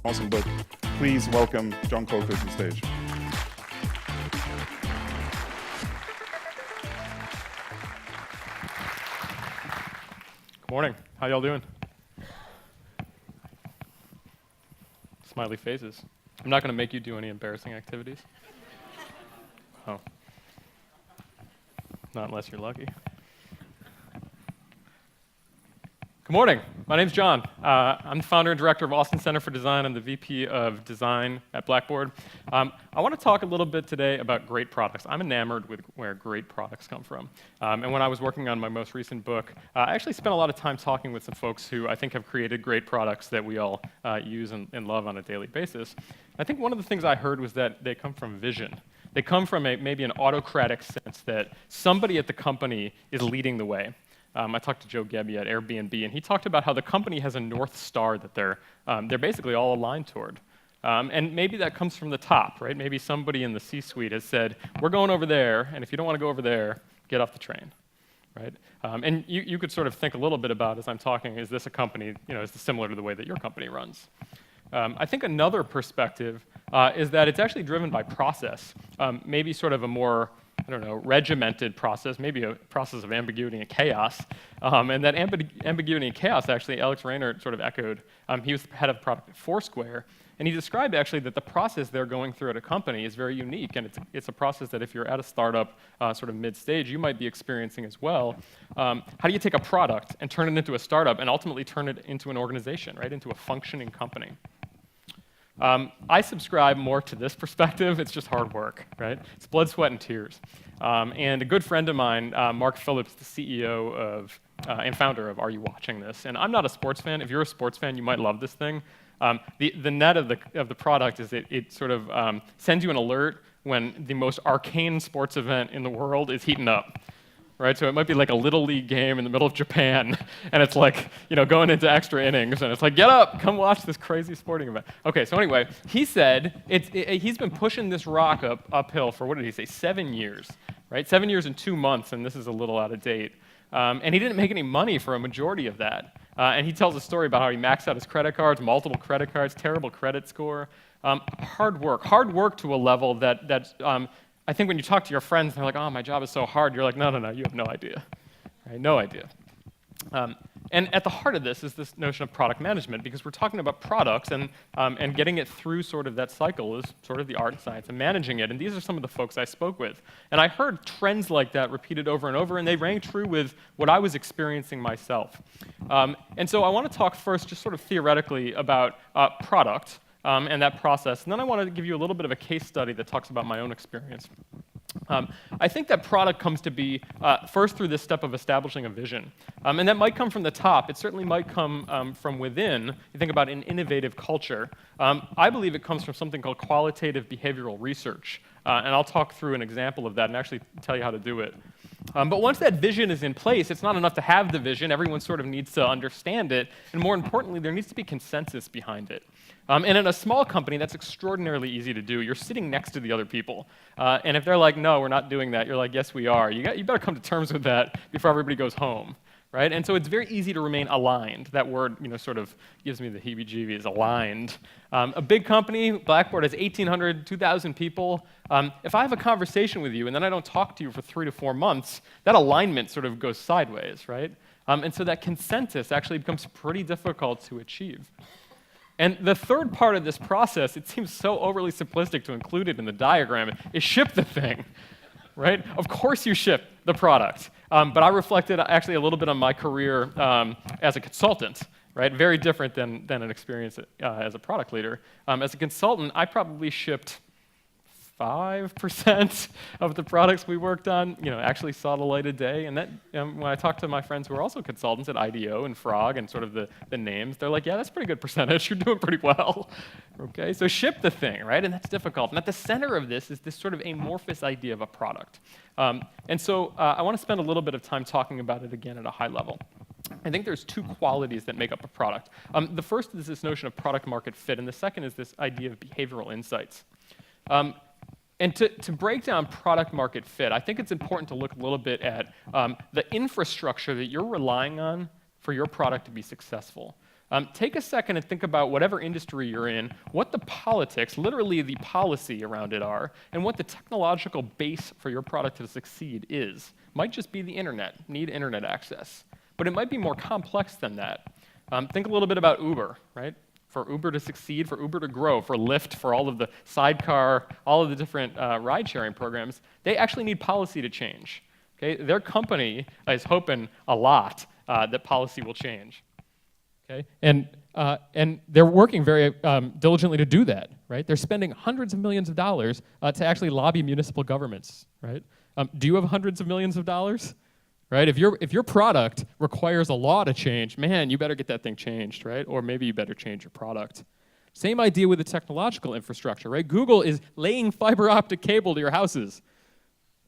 Awesome book. Please welcome Jon Kolko to the stage. Good morning. How y'all doing? Smiley faces. I'm not going to make you do any embarrassing activities. Oh. Not unless you're lucky. Good morning. My name's John. I'm the founder and director of Austin Center for Design. I'm the VP of Design at Blackboard. I want to talk a little bit today about great products. I'm enamored with where great products come from. And when I was working on my most recent book, I actually spent a lot of time talking with some folks who I think have created great products that we all use and love on a daily basis. I think one of the things I heard was that they come from vision. They come from maybe an autocratic sense that somebody at the company is leading the way. I talked to Joe Gebbia at Airbnb, and he talked about how the company has a North Star that they're basically all aligned toward. And maybe that comes from the top, right? Maybe somebody in the C-suite has said, we're going over there, and if you don't want to go over there, get off the train, right? And you could sort of think a little bit about, as I'm talking, is this a company, is this similar to the way that your company runs? I think another perspective is that it's actually driven by process, maybe sort of a more regimented process, maybe a process of ambiguity and chaos. And that ambiguity and chaos, actually, Alex Reinert sort of echoed. He was the head of product at Foursquare, and he described, actually, that the process they're going through at a company is very unique, and it's a process that if you're at a startup sort of mid-stage, you might be experiencing as well. How do you take a product and turn it into a startup and ultimately turn it into an organization, right, into a functioning company? I subscribe more to this perspective. It's just hard work, right? It's blood, sweat, and tears. And a good friend of mine, Mark Phillips, the CEO of and founder of Are You Watching This? And I'm not a sports fan. If you're a sports fan, you might love this thing. The net of the product is it sort of sends you an alert when the most arcane sports event in the world is heating up. Right, so it might be like a little league game in the middle of Japan, and it's like, going into extra innings, and it's like, get up, come watch this crazy sporting event. Okay, so anyway, he said he's been pushing this rock uphill for, what did he say, 7 years, right? 7 years and 2 months, and this is a little out of date. And he didn't make any money for a majority of that. And he tells a story about how he maxed out his credit cards, multiple credit cards, terrible credit score. Hard work to a level that I think when you talk to your friends, they're like, oh, my job is so hard. You're like, no, you have no idea. Right? No idea. And at the heart of this is this notion of product management, because we're talking about products, and getting it through sort of that cycle is sort of the art and science of managing it. And these are some of the folks I spoke with. And I heard trends like that repeated over and over, and they rang true with what I was experiencing myself. And so I want to talk first just sort of theoretically about product. And that process. And then I wanted to give you a little bit of a case study that talks about my own experience. I think that product comes to be first through this step of establishing a vision. And that might come from the top. It certainly might come from within. You think about an innovative culture. I believe it comes from something called qualitative behavioral research. And I'll talk through an example of that and actually tell you how to do it. But once that vision is in place, it's not enough to have the vision. Everyone sort of needs to understand it. And more importantly, there needs to be consensus behind it. And in a small company, that's extraordinarily easy to do. You're sitting next to the other people. And if they're like, no, we're not doing that, you're like, yes, we are. You better come to terms with that before everybody goes home. Right? And so it's very easy to remain aligned. That word, sort of gives me the heebie-jeebies, aligned. A big company, Blackboard has 1,800, 2,000 people. If I have a conversation with you and then I don't talk to you for 3 to 4 months, that alignment sort of goes sideways, right? And so that consensus actually becomes pretty difficult to achieve. And the third part of this process, it seems so overly simplistic to include it in the diagram, is ship the thing. Right? Of course you ship the product. But I reflected actually a little bit on my career as a consultant, right? Very different than an experience as a product leader. As a consultant, I probably shipped 5% of the products we worked on, actually saw the light of day. And that, when I talked to my friends who are also consultants at IDEO and Frog and sort of the names, they're like, yeah, that's a pretty good percentage. You're doing pretty well. Okay, so ship the thing, right? And that's difficult. And at the center of this is this sort of amorphous idea of a product. And so I want to spend a little bit of time talking about it again at a high level. I think there's 2 qualities that make up a product. The first is this notion of product market fit, and the second is this idea of behavioral insights. And to break down product market fit, I think it's important to look a little bit at the infrastructure that you're relying on for your product to be successful. Take a second and think about whatever industry you're in, what the politics, literally the policy around it are, and what the technological base for your product to succeed is. Might just be the internet, need internet access. But it might be more complex than that. Think a little bit about Uber, right? For Uber to succeed, for Uber to grow, for Lyft, for all of the sidecar, all of the different ride-sharing programs, they actually need policy to change. Okay? Their company is hoping a lot that policy will change. Okay? And they're working very diligently to do that, right? They're spending hundreds of millions of dollars to actually lobby municipal governments, right? Do you have hundreds of millions of dollars? Right? If your product requires a law to change, man, you better get that thing changed, right? Or maybe you better change your product. Same idea with the technological infrastructure, right? Google is laying fiber optic cable to your houses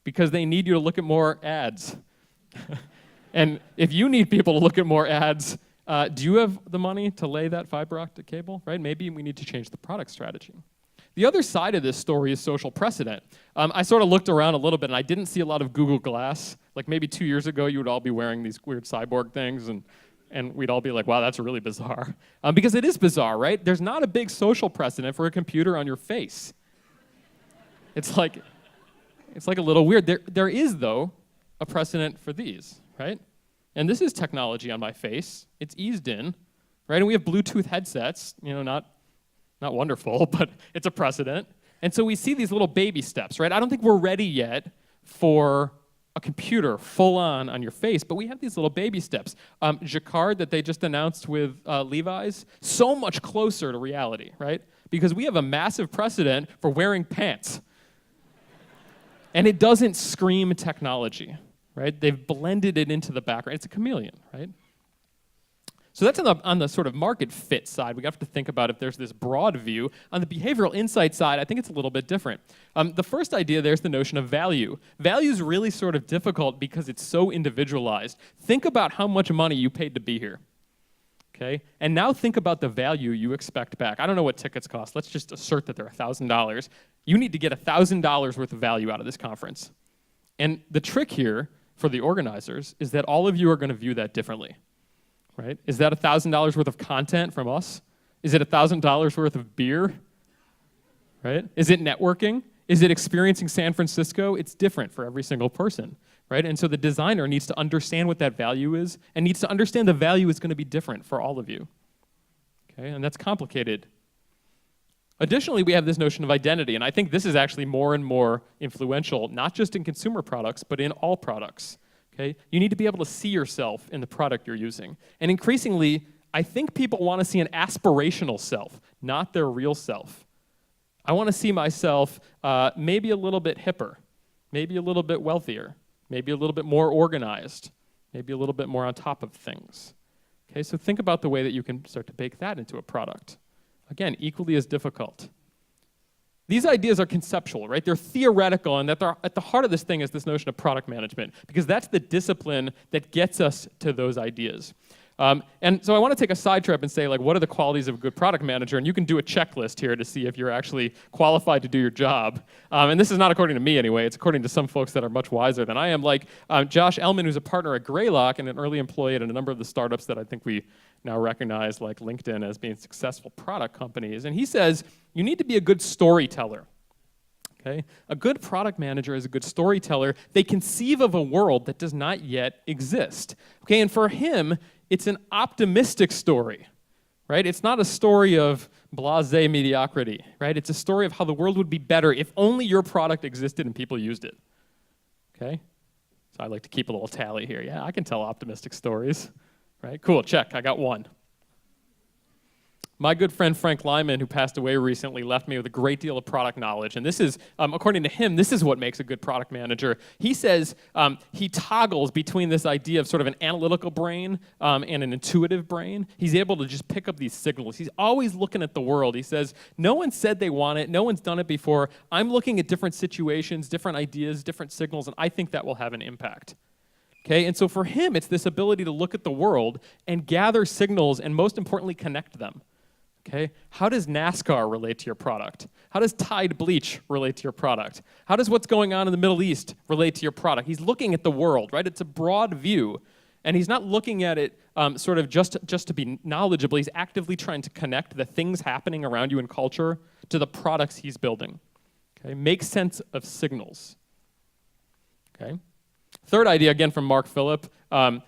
because they need you to look at more ads. And if you need people to look at more ads, do you have the money to lay that fiber optic cable, right? Maybe we need to change the product strategy. The other side of this story is social precedent. I sort of looked around a little bit, and I didn't see a lot of Google Glass. Like maybe 2 years ago, you would all be wearing these weird cyborg things, and we'd all be like, wow, that's really bizarre. Because it is bizarre, right? There's not a big social precedent for a computer on your face. It's like a little weird. There is, though, a precedent for these, right? And this is technology on my face. It's eased in, right? And we have Bluetooth headsets, not wonderful, but it's a precedent. And so we see these little baby steps, right? I don't think we're ready yet for a computer full on your face, but we have these little baby steps. Jacquard that they just announced with Levi's, so much closer to reality, right? Because we have a massive precedent for wearing pants. And it doesn't scream technology, right? They've blended it into the background. It's a chameleon, right? So that's on the sort of market fit side. We have to think about if there's this broad view. On the behavioral insight side, I think it's a little bit different. The first idea there's the notion of value. Value is really sort of difficult because it's so individualized. Think about how much money you paid to be here. Okay? And now think about the value you expect back. I don't know what tickets cost. Let's just assert that they're $1,000. You need to get $1,000 worth of value out of this conference. And the trick here for the organizers is that all of you are going to view that differently. Right? Is that $1,000 worth of content from us? Is it $1,000 worth of beer? Right? Is it networking? Is it experiencing San Francisco? It's different for every single person, right? And so the designer needs to understand what that value is and needs to understand the value is going to be different for all of you. Okay? And that's complicated. Additionally, we have this notion of identity, and I think this is actually more and more influential, not just in consumer products, but in all products. Okay? You need to be able to see yourself in the product you're using. And increasingly, I think people want to see an aspirational self, not their real self. I want to see myself maybe a little bit hipper, maybe a little bit wealthier, maybe a little bit more organized, maybe a little bit more on top of things. Okay, so think about the way that you can start to bake that into a product. Again, equally as difficult. These ideas are conceptual, right? They're theoretical, and at the heart of this thing is this notion of product management, because that's the discipline that gets us to those ideas. And so I want to take a side trip and say, like, what are the qualities of a good product manager? And you can do a checklist here to see if you're actually qualified to do your job. And this is not according to me anyway. It's according to some folks that are much wiser than I am, like Josh Ellman, who's a partner at Greylock and an early employee at a number of the startups that I think we now recognize, like LinkedIn, as being successful product companies. And he says, you need to be a good storyteller. Okay? A good product manager is a good storyteller. They conceive of a world that does not yet exist. Okay? And for him, it's an optimistic story, right? It's not a story of blasé mediocrity, right? It's a story of how the world would be better if only your product existed and people used it, okay? So I like to keep a little tally here. Yeah, I can tell optimistic stories, right? Cool, check, I got one. My good friend Frank Lyman, who passed away recently, left me with a great deal of product knowledge. And this is, according to him, this is what makes a good product manager. He says he toggles between this idea of sort of an analytical brain and an intuitive brain. He's able to just pick up these signals. He's always looking at the world. He says, no one said they want it. No one's done it before. I'm looking at different situations, different ideas, different signals, and I think that will have an impact. Okay? And so for him, it's this ability to look at the world and gather signals and, most importantly, connect them. Okay? How does NASCAR relate to your product? How does Tide Bleach relate to your product? How does what's going on in the Middle East relate to your product? He's looking at the world, right? It's a broad view. And he's not looking at it sort of just to be knowledgeable. He's actively trying to connect the things happening around you in culture to the products he's building. Okay? Make sense of signals. Okay? Third idea, again from Mark Phillip.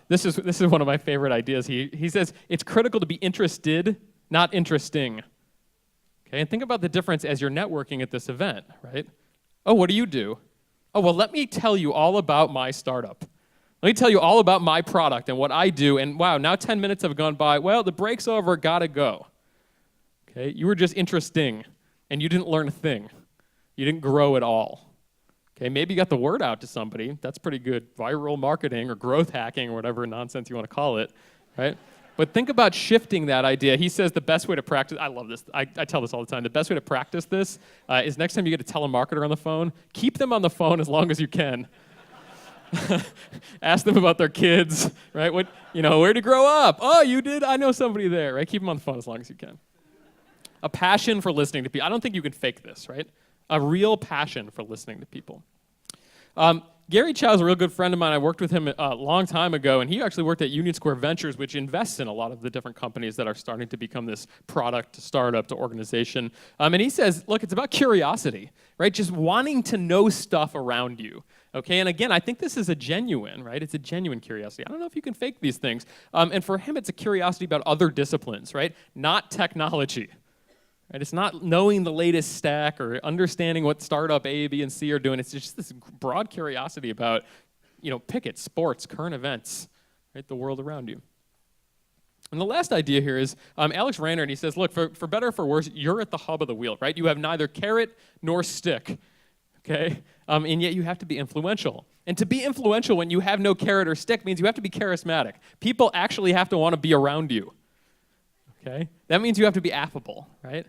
This is one of my favorite ideas. He says, it's critical to be interested, not interesting. Okay? And think about the difference as you're networking at this event, right? Oh, what do you do? Oh, well, let me tell you all about my startup. Let me tell you all about my product and what I do. And wow, now 10 minutes have gone by. Well, the break's over, gotta go. Okay? You were just interesting, and you didn't learn a thing. You didn't grow at all. Okay? Maybe you got the word out to somebody. That's pretty good viral marketing or growth hacking or whatever nonsense you want to call it, right? But think about shifting that idea. He says the best way to practice, I love this, I tell this all the time, the best way to practice this is next time you get a telemarketer on the phone, keep them on the phone as long as you can. Ask them about their kids, right? Where'd you grow up? Oh, you did? I know somebody there, right? Keep them on the phone as long as you can. A passion for listening to people. I don't think you can fake this, right? A real passion for listening to people. Gary Chow is a real good friend of mine. I worked with him a long time ago, and he actually worked at Union Square Ventures, which invests in a lot of the different companies that are starting to become this product to startup to organization. And he says, look, it's about curiosity, right? Just wanting to know stuff around you. Okay, and again, I think this is a genuine, right? It's a genuine curiosity. I don't know if you can fake these things. And for him, it's a curiosity about other disciplines, right? Not technology. Right? It's not knowing the latest stack or understanding what startup A, B, and C are doing. It's just this broad curiosity about, pick it, sports, current events, right? The world around you. And the last idea here is Alex Raynor, he says, look, for better or for worse, you're at the hub of the wheel, right? You have neither carrot nor stick. Okay? And yet you have to be influential. And to be influential when you have no carrot or stick means you have to be charismatic. People actually have to want to be around you. Okay? That means you have to be affable, right?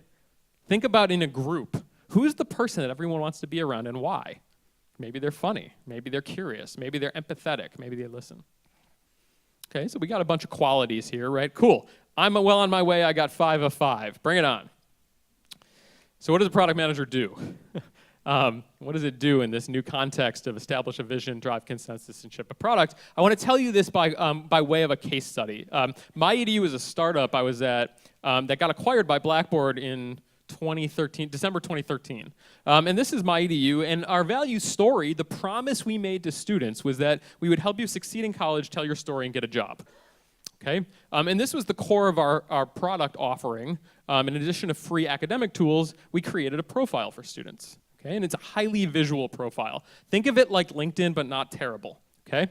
Think about in a group, who's the person that everyone wants to be around and why? Maybe they're funny. Maybe they're curious. Maybe they're empathetic. Maybe they listen. Okay, so we got a bunch of qualities here, right? Cool. I'm well on my way. I got 5 of 5. Bring it on. So what does a product manager do? What does it do in this new context of establish a vision, drive consensus, and ship a product? I want to tell you this by way of a case study. MyEDU is a startup I was at that got acquired by Blackboard in December 2013. And this is MyEDU, and our value story, the promise we made to students was that we would help you succeed in college, tell your story, and get a job. Okay? And this was the core of our product offering. In addition to free academic tools, we created a profile for students. Okay? And it's a highly visual profile. Think of it like LinkedIn, but not terrible. Okay?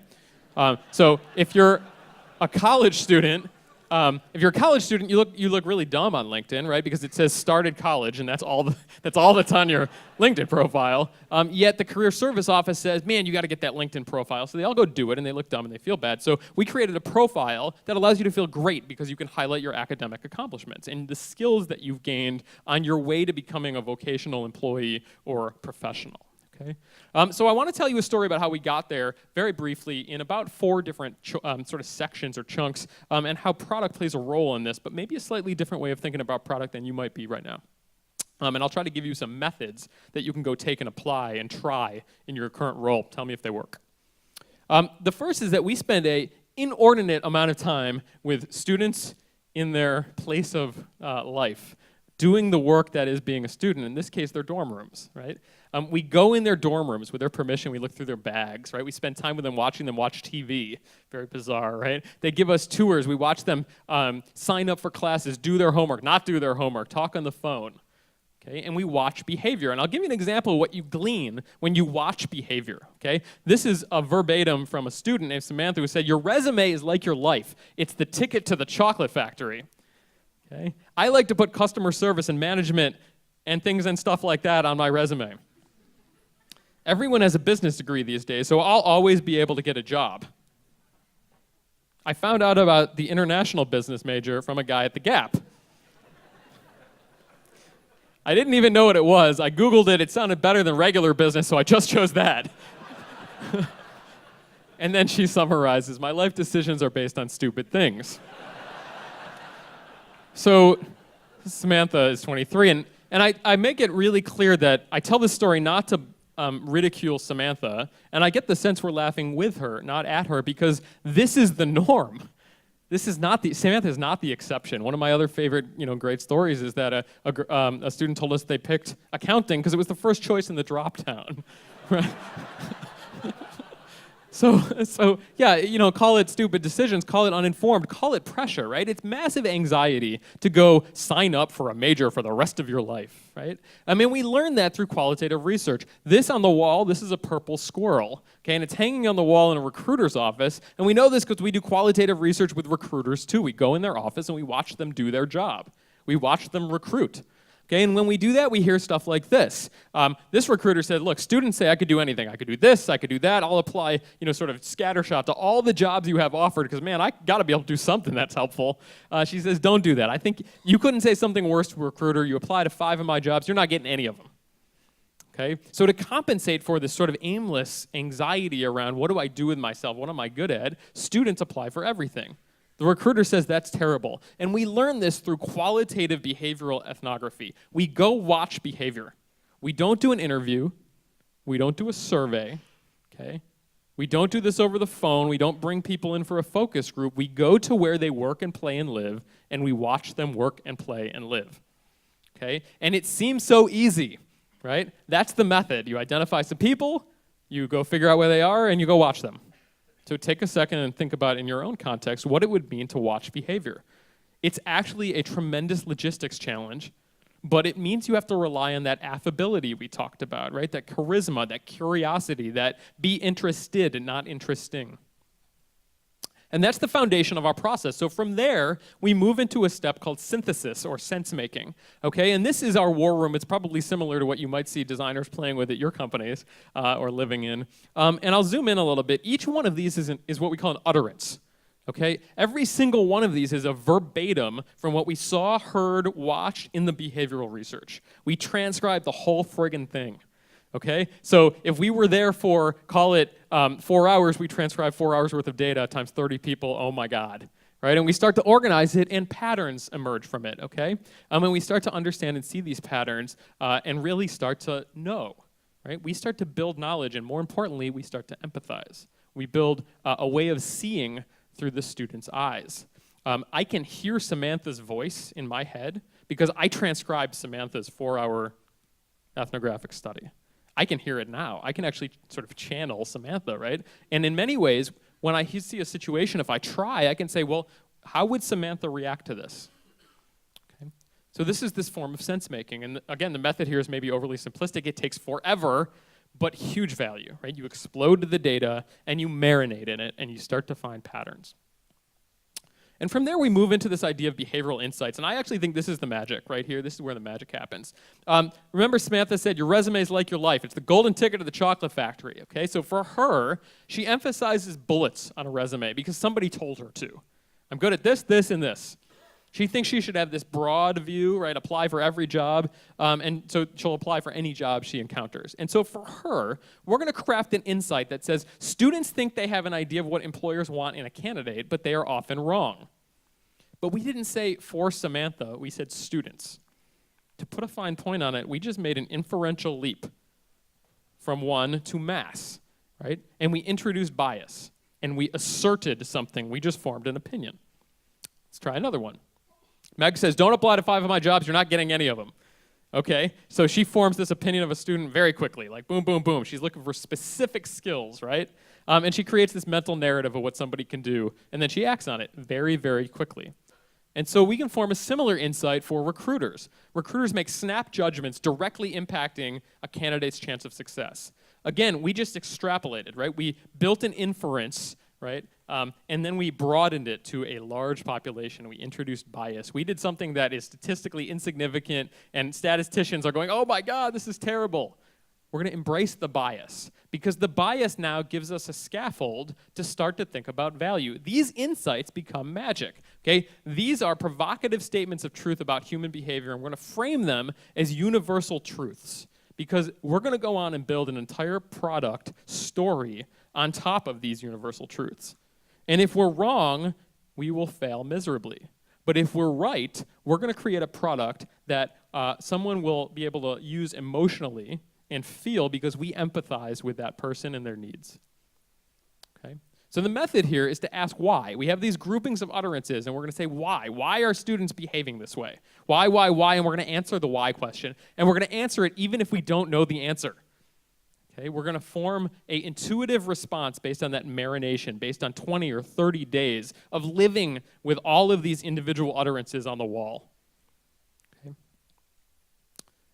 So if you're a college student, you look really dumb on LinkedIn, right? Because it says started college, and that's all that's on your LinkedIn profile. Yet the career service office says, man, you got to get that LinkedIn profile. So they all go do it, and they look dumb and they feel bad. So we created a profile that allows you to feel great because you can highlight your academic accomplishments and the skills that you've gained on your way to becoming a vocational employee or professional. Okay? So I want to tell you a story about how we got there very briefly in about 4 different sort of sections or chunks and how product plays a role in this, but maybe a slightly different way of thinking about product than you might be right now. And I'll try to give you some methods that you can go take and apply and try in your current role. Tell me if they work. The first is that we spend an inordinate amount of time with students in their place of life, doing the work that is being a student, in this case, their dorm rooms, right? We go in their dorm rooms with their permission, we look through their bags, right? We spend time with them watching them watch TV. Very bizarre, right? They give us tours, we watch them sign up for classes, do their homework, not do their homework, talk on the phone, okay? And we watch behavior. And I'll give you an example of what you glean when you watch behavior, okay? This is a verbatim from a student named Samantha who said, your resume is like your life. It's the ticket to the chocolate factory. Okay? I like to put customer service and management and things and stuff like that on my resume. Everyone has a business degree these days, so I'll always be able to get a job. I found out about the international business major from a guy at the Gap. I didn't even know what it was. I Googled it. It sounded better than regular business, so I just chose that. And then she summarizes, my life decisions are based on stupid things. So Samantha is 23, and I make it really clear that I tell this story not to ridicule Samantha, and I get the sense we're laughing with her, not at her, because this is the norm. Samantha is not the exception. One of my other favorite, great stories is that a student told us they picked accounting because it was the first choice in the drop-down. Right? So yeah, call it stupid decisions, call it uninformed, call it pressure, right? It's massive anxiety to go sign up for a major for the rest of your life, right? I mean, we learned that through qualitative research. This on the wall, this is a purple squirrel, okay? And it's hanging on the wall in a recruiter's office, and we know this because we do qualitative research with recruiters too. We go in their office and we watch them do their job. We watch them recruit. Okay, and when we do that, we hear stuff like this. This recruiter said, look, students say I could do anything. I could do this, I could do that. I'll apply, sort of scattershot to all the jobs you have offered because, man, I got to be able to do something that's helpful. She says, don't do that. I think you couldn't say something worse to a recruiter. You apply to 5 of my jobs. You're not getting any of them. Okay, so to compensate for this sort of aimless anxiety around what do I do with myself, what am I good at, students apply for everything. The recruiter says that's terrible. And we learn this through qualitative behavioral ethnography. We go watch behavior. We don't do an interview. We don't do a survey. Okay? We don't do this over the phone. We don't bring people in for a focus group. We go to where they work and play and live, and we watch them work and play and live. Okay? And it seems so easy, right? That's the method. You identify some people, you go figure out where they are, and you go watch them. So take a second and think about in your own context what it would mean to watch behavior. It's actually a tremendous logistics challenge, but it means you have to rely on that affability we talked about, right? That charisma, that curiosity, that be interested and not interesting. And that's the foundation of our process. So from there, we move into a step called synthesis or sense-making, okay? And this is our war room. It's probably similar to what you might see designers playing with at your companies or living in. And I'll zoom in a little bit. Each one of these is what we call an utterance, okay? Every single one of these is a verbatim from what we saw, heard, watched in the behavioral research. We transcribe the whole friggin' thing. Okay, so if we were there for, call it 4 hours, we transcribe 4 hours worth of data times 30 people, oh my God, right? And we start to organize it and patterns emerge from it, okay? And we start to understand and see these patterns and really start to know, right? We start to build knowledge, and more importantly, we start to empathize. We build a way of seeing through the student's eyes. I can hear Samantha's voice in my head because I transcribed Samantha's 4-hour ethnographic study. I can hear it now. I can actually sort of channel Samantha, right? And in many ways, when I see a situation, if I try, I can say, well, how would Samantha react to this? Okay. So this is this form of sense-making. And again, the method here is maybe overly simplistic. It takes forever, but huge value, right? You explode the data, and you marinate in it, and you start to find patterns. And from there, we move into this idea of behavioral insights. And I actually think this is the magic right here. This is where the magic happens. Remember, Samantha said, your resume is like your life. It's the golden ticket to the chocolate factory, okay? So for her, she emphasizes bullets on a resume because somebody told her to. I'm good at this, this, and this. She thinks she should have this broad view, right? Apply for every job, and so she'll apply for any job she encounters. And so for her, we're going to craft an insight that says students think they have an idea of what employers want in a candidate, but they are often wrong. But we didn't say for Samantha, we said students. To put a fine point on it, we just made an inferential leap from one to mass, right? And we introduced bias, and we asserted something. We just formed an opinion. Let's try another one. Meg says, don't apply to 5 of my jobs, you're not getting any of them. Okay, so she forms this opinion of a student very quickly, like boom, boom, boom. She's looking for specific skills, right? And she creates this mental narrative of what somebody can do, and then she acts on it very, very quickly. And so we can form a similar insight for recruiters. Recruiters make snap judgments directly impacting a candidate's chance of success. Again, we just extrapolated, right? We built an inference, right? And then we broadened it to a large population. We introduced bias. We did something that is statistically insignificant, and statisticians are going, oh my God, this is terrible. We're going to embrace the bias, because the bias now gives us a scaffold to start to think about value. These insights become magic, okay? These are provocative statements of truth about human behavior, and we're going to frame them as universal truths, because we're going to go on and build an entire product story on top of these universal truths. And if we're wrong, we will fail miserably. But if we're right, we're going to create a product that someone will be able to use emotionally and feel because we empathize with that person and their needs. Okay? So the method here is to ask why. We have these groupings of utterances, and we're going to say why. Why are students behaving this way? Why, and we're going to answer the why question, and we're going to answer it even if we don't know the answer. Okay? We're going to form an intuitive response based on that marination, based on 20 or 30 days of living with all of these individual utterances on the wall.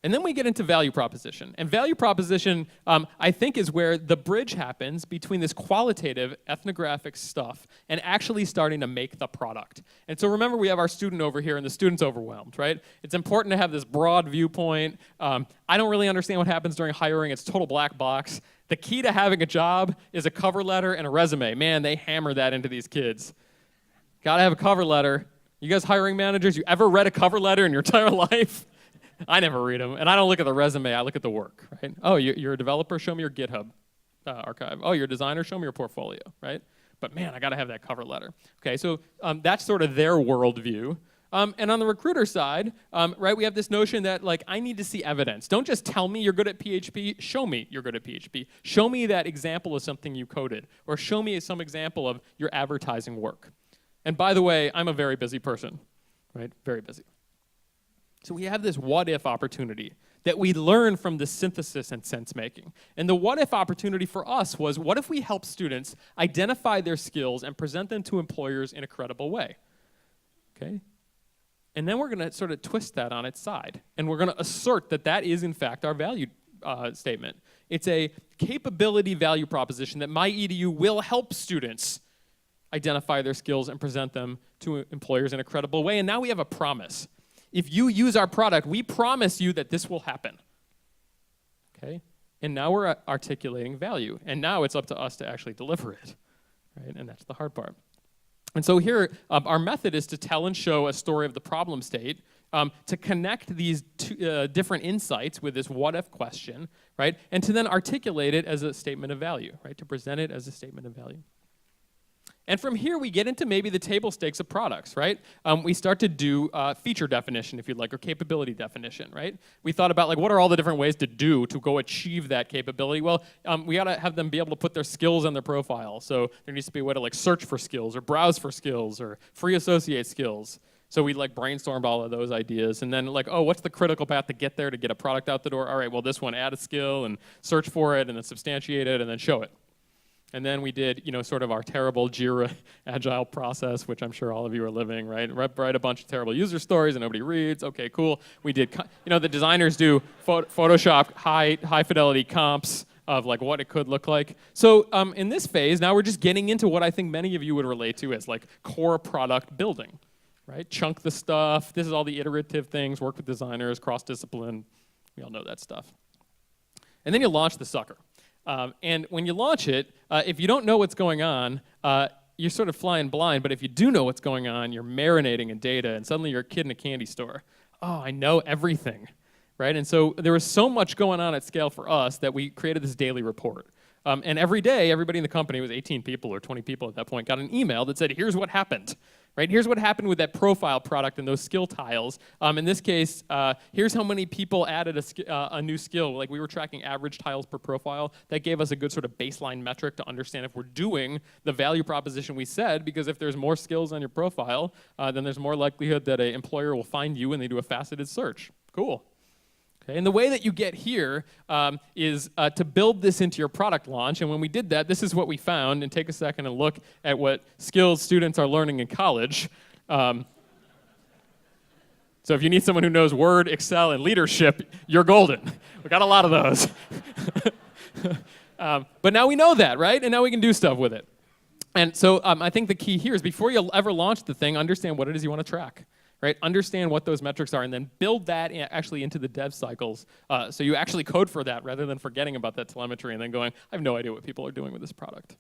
And then we get into value proposition. And value proposition, I think, is where the bridge happens between this qualitative ethnographic stuff and actually starting to make the product. And so remember, we have our student over here, and the student's overwhelmed, right? It's important to have this broad viewpoint. I don't really understand what happens during hiring. It's total black box. The key to having a job is a cover letter and a resume. Man, they hammer that into these kids. Gotta have a cover letter. You guys hiring managers, you ever read a cover letter in your entire life? I never read them, and I don't look at the resume, I look at the work, right? Oh, you're a developer, show me your GitHub archive. Oh, you're a designer, show me your portfolio, right? But man, I gotta have that cover letter. Okay, so that's sort of their worldview. And on the recruiter side, right, we have this notion that, like, I need to see evidence. Don't just tell me you're good at PHP, show me you're good at PHP. Show me that example of something you coded, or show me some example of your advertising work. And by the way, I'm a very busy person, right? Very busy. So we have this what-if opportunity that we learn from the synthesis and sense-making. And the what-if opportunity for us was, what if we help students identify their skills and present them to employers in a credible way? Okay? And then we're going to sort of twist that on its side. And we're going to assert that that is, in fact, our value statement. It's a capability value proposition that MyEDU will help students identify their skills and present them to employers in a credible way. And now we have a promise. If you use our product, we promise you that this will happen. Okay? And now we're articulating value. And now it's up to us to actually deliver it. Right? And that's the hard part. And so here, our method is to tell and show a story of the problem state, to connect these two, different insights with this what-if question, right? And to then articulate it as a statement of value, right? To present it as a statement of value. And from here, we get into maybe the table stakes of products, right? We start to do feature definition, if you'd like, or capability definition, right? We thought about, like, what are all the different ways to go achieve that capability? Well, we gotta have them be able to put their skills on their profile. So there needs to be a way to, like, search for skills, or browse for skills, or free associate skills. So we, like, brainstormed all of those ideas, and then, like, oh, what's the critical path to get there, to get a product out the door? All right, well, this one, add a skill, and search for it, and then substantiate it, and then show it. And then we did, sort of our terrible Jira agile process, which I'm sure all of you are living, right? Write a bunch of terrible user stories and nobody reads. Okay, cool. We did, the designers do Photoshop high fidelity comps of, like, what it could look like. So in this phase, now we're just getting into what I think many of you would relate to as, like, core product building, right? Chunk the stuff. This is all the iterative things. Work with designers, cross-discipline. We all know that stuff. And then you launch the sucker. And when you launch it, if you don't know what's going on, you're sort of flying blind. But if you do know what's going on, you're marinating in data, and suddenly you're a kid in a candy store. Oh, I know everything, right? And so there was so much going on at scale for us that we created this daily report. And every day, everybody in the company, it was 18 people or 20 people at that point, got an email that said, here's what happened. Right? Here's what happened with that profile product and those skill tiles. In this case, here's how many people added a new skill. Like, we were tracking average tiles per profile. That gave us a good sort of baseline metric to understand if we're doing the value proposition we said, because if there's more skills on your profile, then there's more likelihood that an employer will find you and they do a faceted search. Cool. Okay, and the way that you get here is to build this into your product launch. And when we did that, this is what we found. And take a second and look at what skills students are learning in college. So if you need someone who knows Word, Excel, and leadership, you're golden. We got a lot of those. But now we know that, right? And now we can do stuff with it. And so I think the key here is, before you ever launch the thing, understand what it is you want to track. Right? Understand what those metrics are, and then build that actually into the dev cycles, so you actually code for that rather than forgetting about that telemetry and then going, I have no idea what people are doing with this product.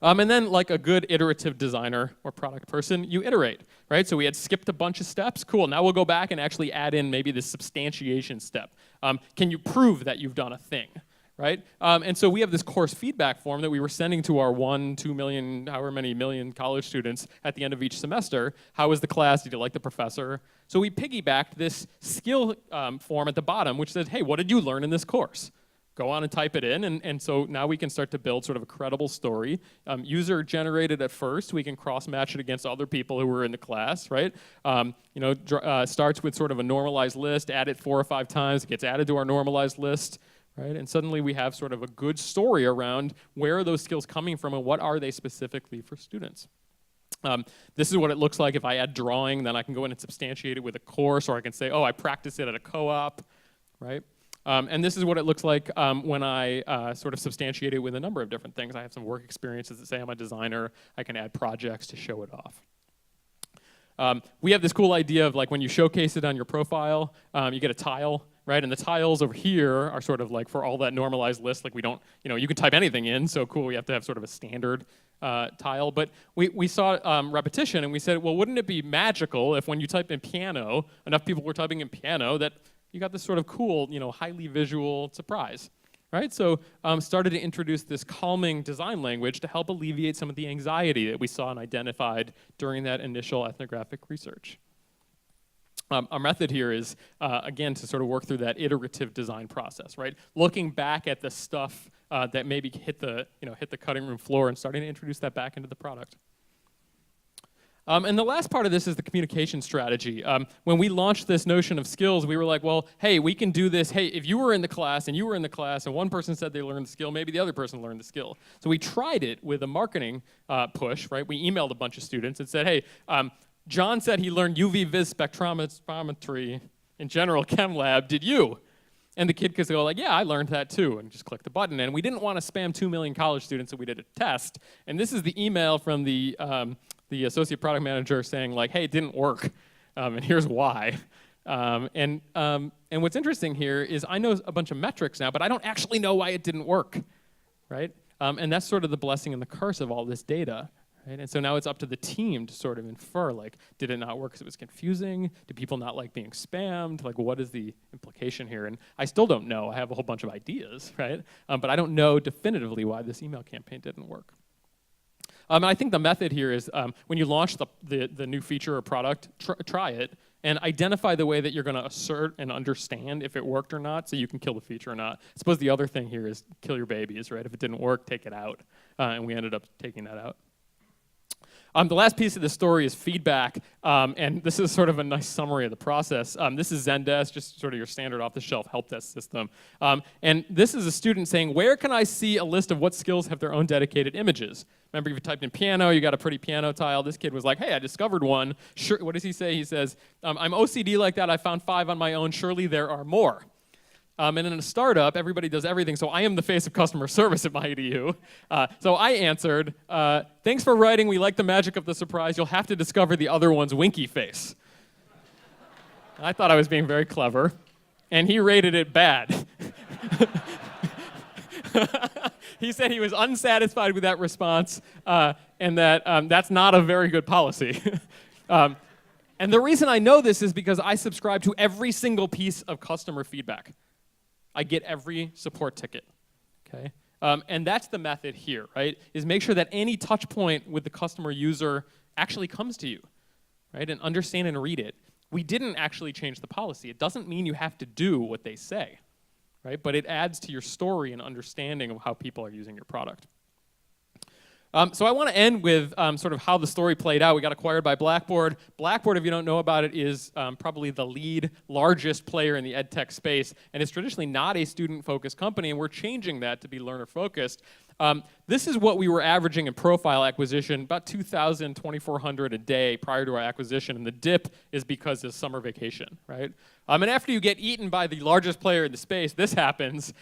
And then, like a good iterative designer or product person, you iterate, right? So we had skipped a bunch of steps. Cool, now we'll go back and actually add in maybe the substantiation step. Can you prove that you've done a thing? right? And so we have this course feedback form that we were sending to our 1, 2 million, however many million college students at the end of each semester. How was the class? Did you like the professor? So we piggybacked this skill form at the bottom, which says, hey, what did you learn in this course? Go on and type it in, and so now we can start to build sort of a credible story. User generated at first, we can cross-match it against other people who were in the class, right? Starts with sort of a normalized list, add it 4 or 5 times, it gets added to our normalized list, right? And suddenly we have sort of a good story around where are those skills coming from and what are they specifically for students. This is what it looks like if I add drawing, then I can go in and substantiate it with a course, or I can say, oh, I practiced it at a co-op, right? And this is what it looks like when I sort of substantiate it with a number of different things. I have some work experiences that say I'm a designer. I can add projects to show it off. We have this cool idea of like when you showcase it on your profile, you get a tile, right? And the tiles over here are sort of like for all that normalized list, like we don't, you can type anything in, so cool, we have to have sort of a standard tile. But we saw repetition and we said, well, wouldn't it be magical if when you type in piano, enough people were typing in piano that you got this sort of cool, highly visual surprise, right? So started to introduce this calming design language to help alleviate some of the anxiety that we saw and identified during that initial ethnographic research. Our method here is, again, to sort of work through that iterative design process, right? Looking back at the stuff that maybe hit the cutting room floor and starting to introduce that back into the product. And the last part of this is the communication strategy. When we launched this notion of skills, we were like, well, hey, we can do this. Hey, if you were in the class and you were in the class and one person said they learned the skill, maybe the other person learned the skill. So we tried it with a marketing push, right? We emailed a bunch of students and said, hey, John said he learned UV vis spectrometry in general chem lab. Did you? And the kid could go like, yeah, I learned that too, and just click the button. And we didn't want to spam 2 million college students, so we did a test. And this is the email from the associate product manager saying like, hey, it didn't work, and here's why. And what's interesting here is I know a bunch of metrics now, but I don't actually know why it didn't work, right? And that's sort of the blessing and the curse of all this data. Right? And so now it's up to the team to sort of infer, like, did it not work because it was confusing? Do people not like being spammed? Like, what is the implication here? And I still don't know. I have a whole bunch of ideas, right? But I don't know definitively why this email campaign didn't work. And I think the method here is when you launch the new feature or product, try it, and identify the way that you're going to assert and understand if it worked or not so you can kill the feature or not. I suppose the other thing here is kill your babies, right? If it didn't work, take it out. And we ended up taking that out. The last piece of the story is feedback, and this is sort of a nice summary of the process. This is Zendesk, just sort of your standard off-the-shelf help desk system. And this is a student saying, where can I see a list of what skills have their own dedicated images? Remember, if you typed in piano, you got a pretty piano tile. This kid was like, hey, I discovered one. Sure, what does he say? He says, I'm OCD like that. I found 5 on my own. Surely there are more. And in a startup, everybody does everything, so I am the face of customer service at my EDU. So I answered, thanks for writing, we like the magic of the surprise, you'll have to discover the other one's winky face. I thought I was being very clever, and he rated it bad. He said he was unsatisfied with that response, and that that's not a very good policy. And the reason I know this is because I subscribe to every single piece of customer feedback. I get every support ticket, okay? And that's the method here, right? Is make sure that any touch point with the customer user actually comes to you, right? And understand and read it. We didn't actually change the policy. It doesn't mean you have to do what they say, right? But it adds to your story and understanding of how people are using your product. So I want to end with sort of how the story played out. We got acquired by Blackboard. Blackboard, if you don't know about it, is probably the largest player in the ed tech space, and it's traditionally not a student-focused company, and we're changing that to be learner-focused. This is what we were averaging in profile acquisition, about 2,000, 2,400 a day prior to our acquisition, and the dip is because of summer vacation, right? And after you get eaten by the largest player in the space, this happens.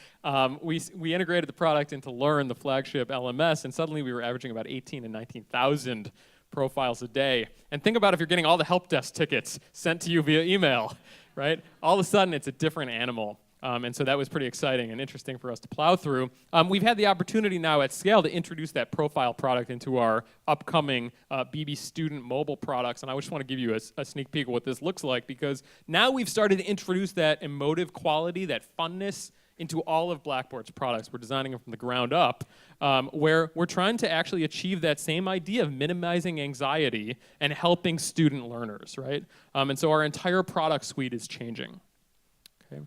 We integrated the product into Learn, the flagship LMS, and suddenly we were averaging about 18,000 and 19,000 profiles a day. And think about if you're getting all the help desk tickets sent to you via email, right? All of a sudden, it's a different animal. And so that was pretty exciting and interesting for us to plow through. We've had the opportunity now at scale to introduce that profile product into our upcoming BB student mobile products. And I just want to give you a sneak peek of what this looks like, because now we've started to introduce that emotive quality, that funness, into all of Blackboard's products. We're designing them from the ground up, where we're trying to actually achieve that same idea of minimizing anxiety and helping student learners, right? And so our entire product suite is changing. Okay.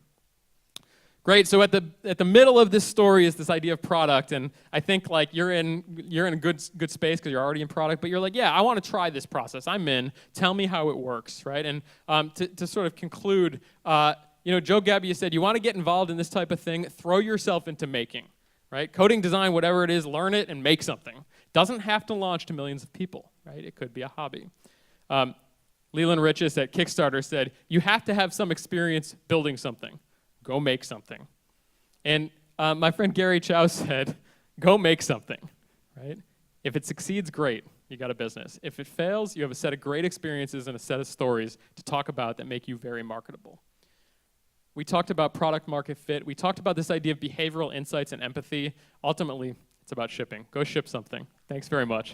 Great. So at the middle of this story is this idea of product, and I think like you're in a good space because you're already in product, but you're like, yeah, I want to try this process. I'm in. Tell me how it works, right? And to sort of conclude, Joe Gebbia said, you want to get involved in this type of thing, throw yourself into making, right? Coding, design, whatever it is, learn it and make something. Doesn't have to launch to millions of people, right? It could be a hobby. Leland Richis at Kickstarter said, you have to have some experience building something. Go make something. And my friend Gary Chow said, go make something, right? If it succeeds, great, you got a business. If it fails, you have a set of great experiences and a set of stories to talk about that make you very marketable. We talked about product market fit. We talked about this idea of behavioral insights and empathy. Ultimately, it's about shipping. Go ship something. Thanks very much.